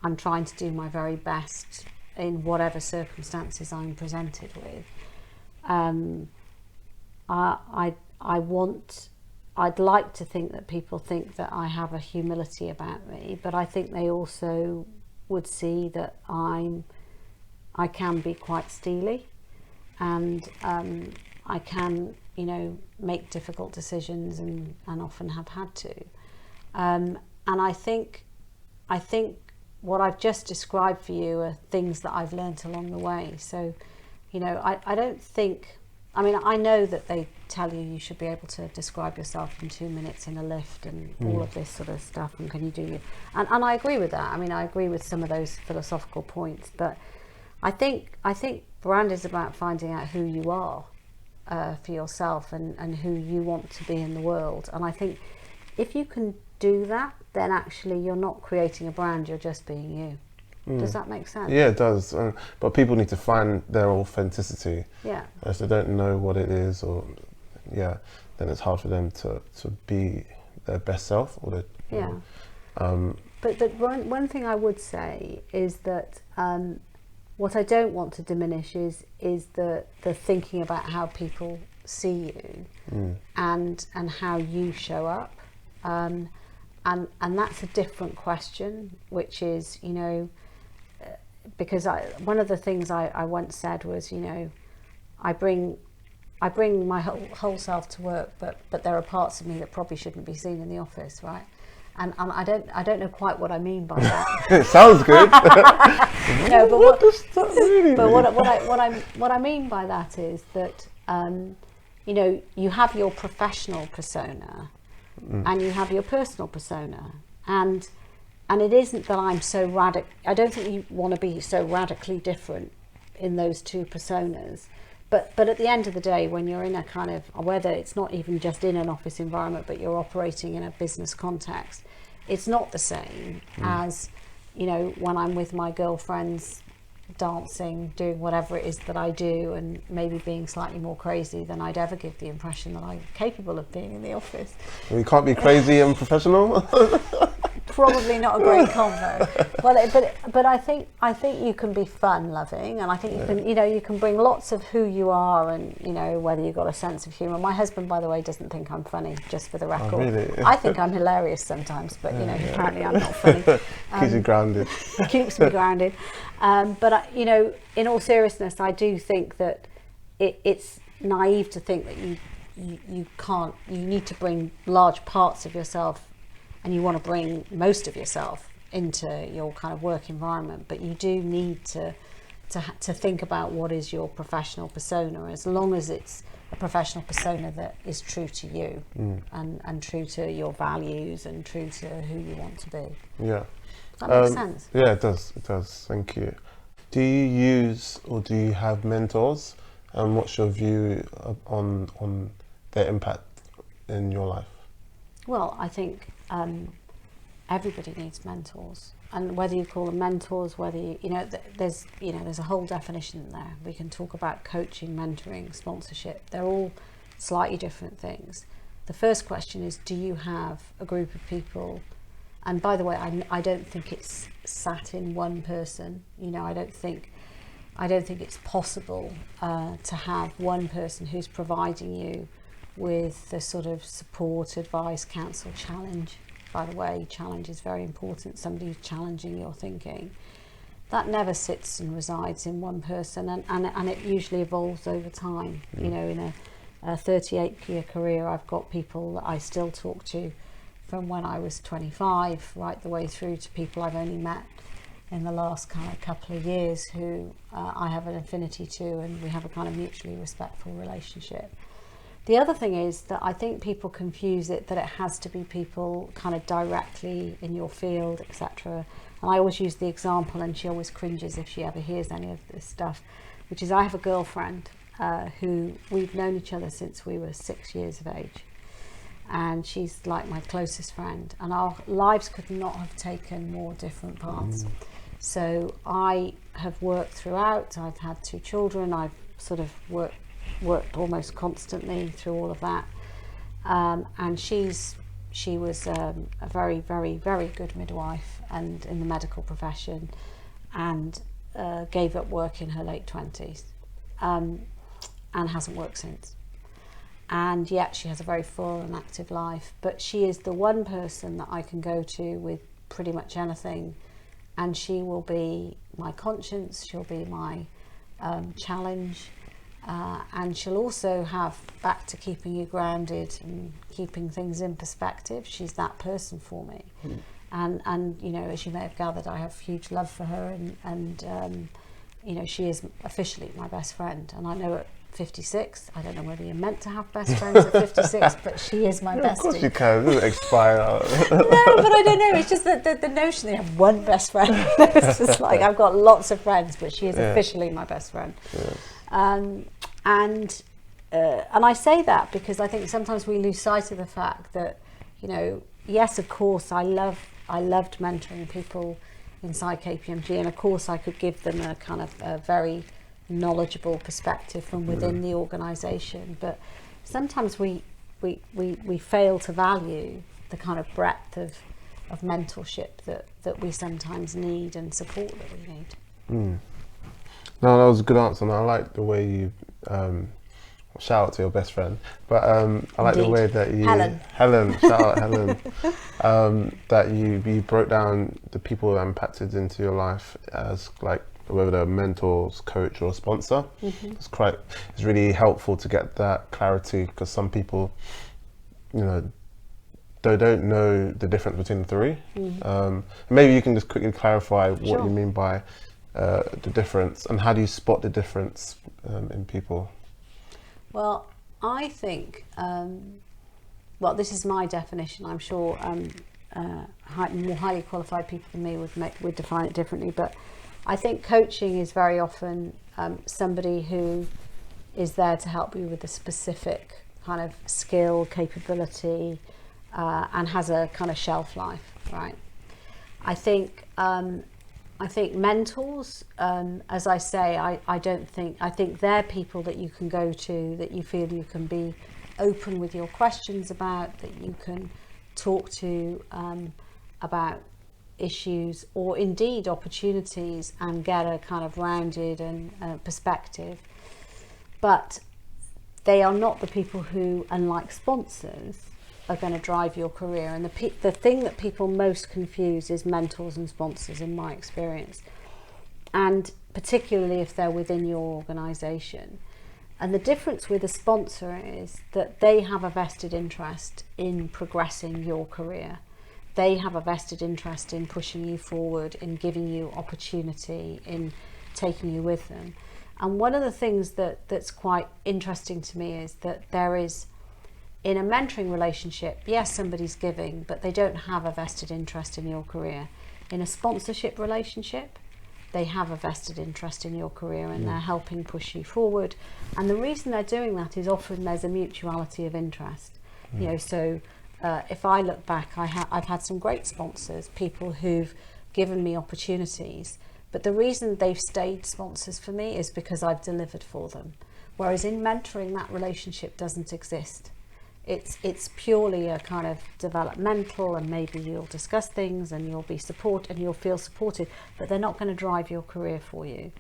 I'm trying to do my very best in whatever circumstances I'm presented with. I'd like to think that people think that I have a humility about me, but I think they also would see that I can be quite steely, and I can, make difficult decisions and often have had to. And I think what I've just described for you are things that I've learnt along the way. So, I don't think I mean, I know that they tell you should be able to describe yourself in 2 minutes in a lift and all of this sort of stuff, and can you do your... And I agree with that. I mean, I agree with some of those philosophical points, but I think brand is about finding out who you are for yourself and who you want to be in the world. And I think if you can do that, then actually you're not creating a brand, you're just being you. Does that make sense? Yeah, it does. But people need to find their authenticity. Yeah. If they don't know what it is, or then it's hard for them to be their best self. Or But one thing I would say is that what I don't want to diminish is the thinking about how people see you and how you show up. And that's a different question, which is, you know, because one of the things I once said was, you know, I bring my whole self to work, but there are parts of me that probably shouldn't be seen in the office, right? And I don't know quite what I mean by that. It sounds good. No, but what does that really mean? What I mean by that is that you know, you have your professional persona and you have your personal persona, and it isn't that I'm so radical. I don't think you want to be so radically different in those two personas. But at the end of the day, when you're in a kind of, whether it's not even just in an office environment, but you're operating in a business context, it's not the same as, you know, when I'm with my girlfriends dancing, doing whatever it is that I do, and maybe being slightly more crazy than I'd ever give the impression that I'm capable of being in the office. You can't be crazy and professional? Probably not a great combo. Well, but I think you can be fun loving, and I think you can, you know, you can bring lots of who you are, and, you know, whether you've got a sense of humour. My husband, by the way, doesn't think I'm funny, just for the record. Oh, really? I think I'm hilarious sometimes, but you know, apparently I'm not funny. Keeps you grounded. Keeps me grounded. But you know, in all seriousness, I do think that it's naive to think that you can't. You need to bring large parts of yourself, and you want to bring most of yourself into your kind of work environment, but you do need to think about what is your professional persona, as long as it's a professional persona that is true to you and true to your values and true to who you want to be. Yeah. That makes sense. Yeah, it does. It does. Thank you. Do you use, or do you have mentors? And what's your view on their impact in your life? Well, I think everybody needs mentors, and whether you call them mentors, whether you know, there's a whole definition there. We can talk about coaching, mentoring, sponsorship. They're all slightly different things. The first question is, do you have a group of people? And by the way, I don't think it's sat in one person. You know, I don't think it's possible to have one person who's providing you with the sort of support, advice, counsel, challenge. By the way, challenge is very important. Somebody who's challenging your thinking. That never sits and resides in one person, and it usually evolves over time. You know, in a 38-year career, I've got people that I still talk to from when I was 25 right the way through to people I've only met in the last kind of couple of years who I have an affinity to, and we have a kind of mutually respectful relationship. The other thing is that I think people confuse it, that it has to be people kind of directly in your field, etc. And I always use the example, and she always cringes if she ever hears any of this stuff, which is I have a girlfriend who we've known each other since we were 6 years of age. And she's like my closest friend, and our lives could not have taken more different paths. So I have worked throughout. I've had 2 children. I've sort of worked almost constantly through all of that, and she was a very, very, very good midwife and in the medical profession, and gave up work in her late 20s, and hasn't worked since. And yet she has a very full and active life, but she is the one person that I can go to with pretty much anything, and she will be my conscience, she'll be my challenge, and she'll also have, back to keeping you grounded and keeping things in perspective, she's that person for me. And you know, as you may have gathered, I have huge love for her, and you know, she is officially my best friend, and I know 56. I don't know whether you're meant to have best friends at 56, but she is my bestie. Of course you can. It doesn't expire. No, but I don't know. It's just that the notion that you have one best friend. It's just like I've got lots of friends, but she is officially my best friend. Yeah. And I say that because I think sometimes we lose sight of the fact that, you know, yes, of course, I loved mentoring people inside KPMG, and of course I could give them a kind of a very knowledgeable perspective from within the organisation, but sometimes we fail to value the kind of breadth of mentorship that we sometimes need and support that we need. No, that was a good answer, and I like the way you shout out to your best friend, but I like the way that you Helen shout out Helen that you broke down the people that impacted into your life as like whether they're mentors, coach or sponsor. It's really helpful to get that clarity, because some people, you know, they don't know the difference between the three. Maybe you can just quickly clarify what you mean by the difference, and how do you spot the difference in people? Well, I think, well, this is my definition. I'm sure more highly qualified people than me would define it differently, but I think coaching is very often somebody who is there to help you with a specific kind of skill, capability, and has a kind of shelf life, right? I think mentors, as I say, I think they're people that you can go to, that you feel you can be open with your questions about, that you can talk to about issues or indeed opportunities and get a kind of rounded and perspective. But they are not the people who, unlike sponsors, are going to drive your career. And the thing that people most confuse is mentors and sponsors, in my experience, and particularly if they're within your organisation. And the difference with a sponsor is that they have a vested interest in progressing your career. They have a vested interest in pushing you forward, in giving you opportunity, in taking you with them. And one of the things that's quite interesting to me is that there is, in a mentoring relationship, yes, somebody's giving, but they don't have a vested interest in your career. In a sponsorship relationship, they have a vested interest in your career, and they're helping push you forward. And the reason they're doing that is often there's a mutuality of interest. You know, so if I look back, I've had some great sponsors, people who've given me opportunities, but the reason they've stayed sponsors for me is because I've delivered for them. Whereas in mentoring, that relationship doesn't exist. It's purely a kind of developmental, and maybe you'll discuss things and you'll be and you'll feel supported, but they're not going to drive your career for you.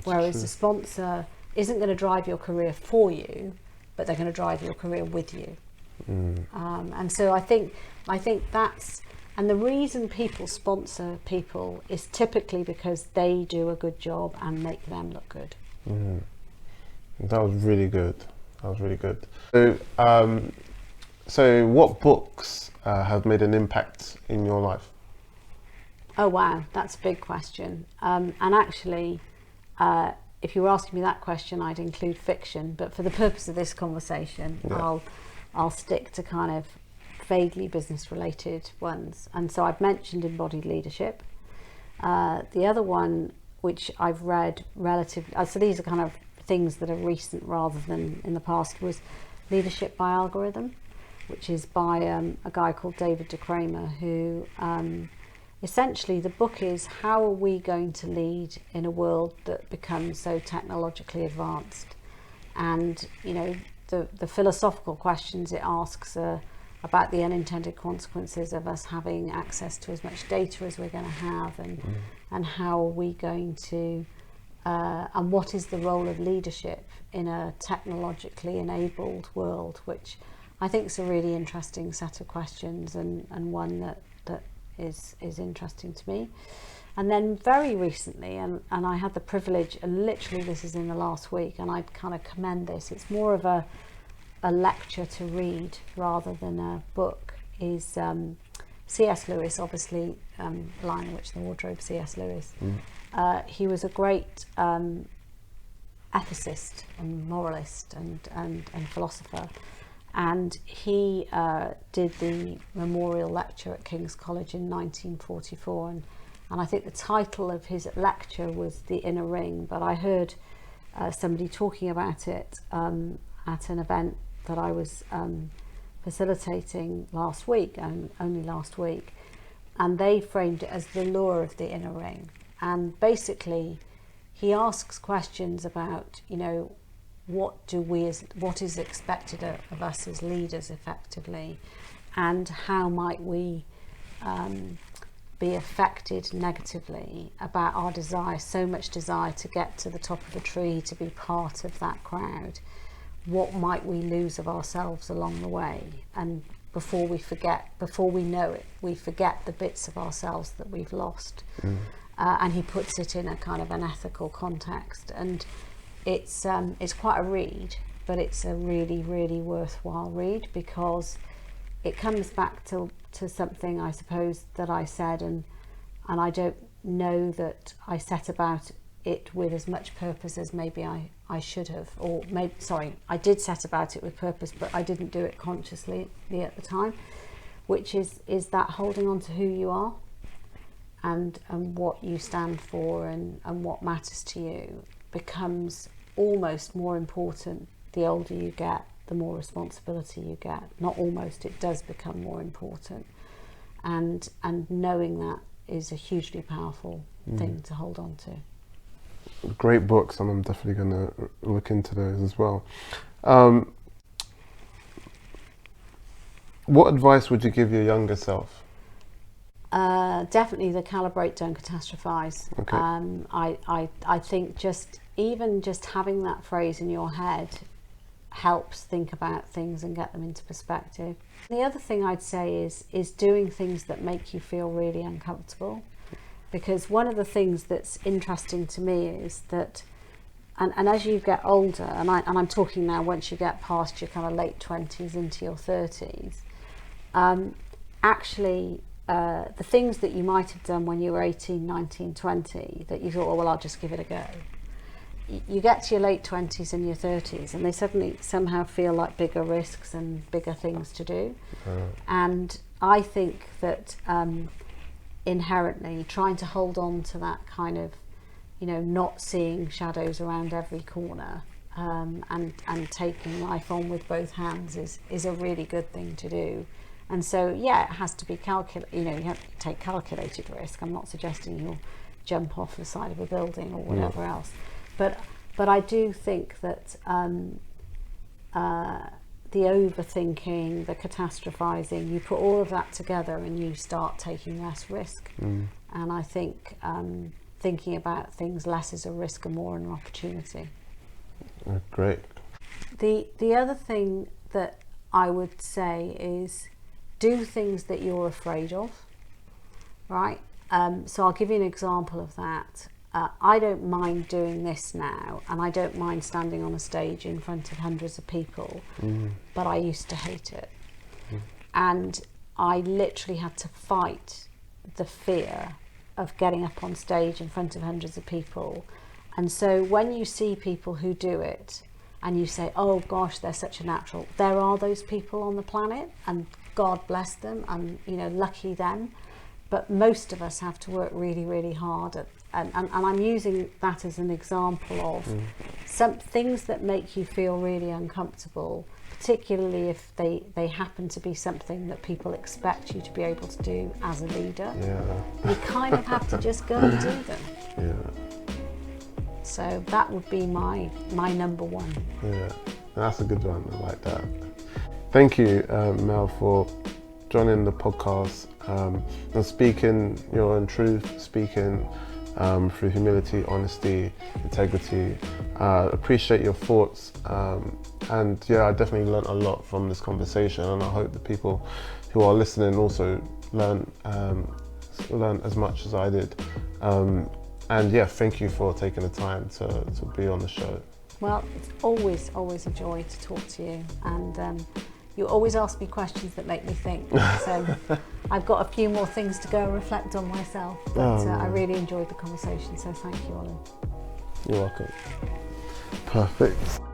Whereas a sponsor isn't going to drive your career for you, but they're going to drive your career with you. And so I think that's, and the reason people sponsor people is typically because they do a good job and make them look good. That was really good. So what books have made an impact in your life? Oh wow, that's a big question. And actually, if you were asking me that question, I'd include fiction, but for the purpose of this conversation, I'll stick to kind of vaguely business related ones. And so I've mentioned Embodied Leadership. The other one, which I've read relatively, so these are kind of things that are recent rather than in the past, was Leadership by Algorithm, which is by a guy called David DeCramer, who essentially the book is, how are we going to lead in a world that becomes so technologically advanced? And, you know, the philosophical questions it asks are about the unintended consequences of us having access to as much data as we're going to have, and how are we going to, and what is the role of leadership in a technologically enabled world, which I think is a really interesting set of questions, and one that is interesting to me. And then very recently, and I had the privilege, and literally this is in the last week, and I'd kind of commend this, it's more of a lecture to read rather than a book, is C.S. Lewis, obviously, Lion, the Witch, and the Wardrobe, C.S. Lewis. He was a great ethicist and moralist and philosopher. And he did the memorial lecture at King's College in 1944. And I think the title of his lecture was The Inner Ring. But I heard somebody talking about it at an event that I was facilitating last week, only last week. And they framed it as the lure of the inner ring. And basically, he asks questions about, you know, what is expected of us as leaders effectively, and how might we be affected negatively about our desire, so much desire to get to the top of the tree, to be part of that crowd. What might we lose of ourselves along the way? And before we know it, we forget the bits of ourselves that we've lost. And he puts it in a kind of an ethical context. And it's quite a read, but it's a really, really worthwhile read, because it comes back to something, I suppose, that I said, and I don't know that I set about it with as much purpose as maybe I should have, or maybe, sorry, I did set about it with purpose, but I didn't do it consciously at the time, which is that holding on to who you are and what you stand for and what matters to you becomes almost more important the older you get, the more responsibility you get. Not almost, it does become more important. And knowing that is a hugely powerful thing to hold on to. Great books, and I'm definitely going to look into those as well. What advice would you give your younger self? Definitely the calibrate, don't catastrophize. Okay. I think just having that phrase in your head helps think about things and get them into perspective. The other thing I'd say is doing things that make you feel really uncomfortable. Because one of the things that's interesting to me is that, and as you get older, and I'm talking now once you get past your kind of late 20s into your 30s, actually the things that you might have done when you were 18, 19, 20, that you thought, oh, well, I'll just give it a go. You get to your late 20s and your 30s, and they suddenly somehow feel like bigger risks and bigger things to do. And I think that inherently trying to hold on to that kind of, you know, not seeing shadows around every corner, and taking life on with both hands is a really good thing to do. And so, yeah, it has to be you know, you have to take calculated risk. I'm not suggesting you'll jump off the side of a building or whatever else. But I do think that the overthinking, the catastrophizing, you put all of that together and you start taking less risk. And I think thinking about things less as a risk and more an opportunity. Great. The other thing that I would say is do things that you're afraid of, right? So I'll give you an example of that. I don't mind doing this now, and I don't mind standing on a stage in front of hundreds of people, but I used to hate it. And I literally had to fight the fear of getting up on stage in front of hundreds of people. And so when you see people who do it and you say, oh gosh, they're such a natural, there are those people on the planet, and God bless them, and you know, lucky them. But most of us have to work really, really hard at, and I'm using that as an example of some things that make you feel really uncomfortable, particularly if they happen to be something that people expect you to be able to do as a leader. You kind of have to just go and do them. So that would be my number one. That's a good one. I like that. Thank you, Mel, for joining the podcast and speaking your own truth, speaking through humility, honesty, integrity. Appreciate your thoughts, and yeah, I definitely learned a lot from this conversation, and I hope the people who are listening also learn as much as I did. And yeah, thank you for taking the time to be on the show. Well, it's always a joy to talk to you, and you always ask me questions that make me think. So I've got a few more things to go and reflect on myself, but I really enjoyed the conversation, so thank you, Olin. You're welcome. Perfect.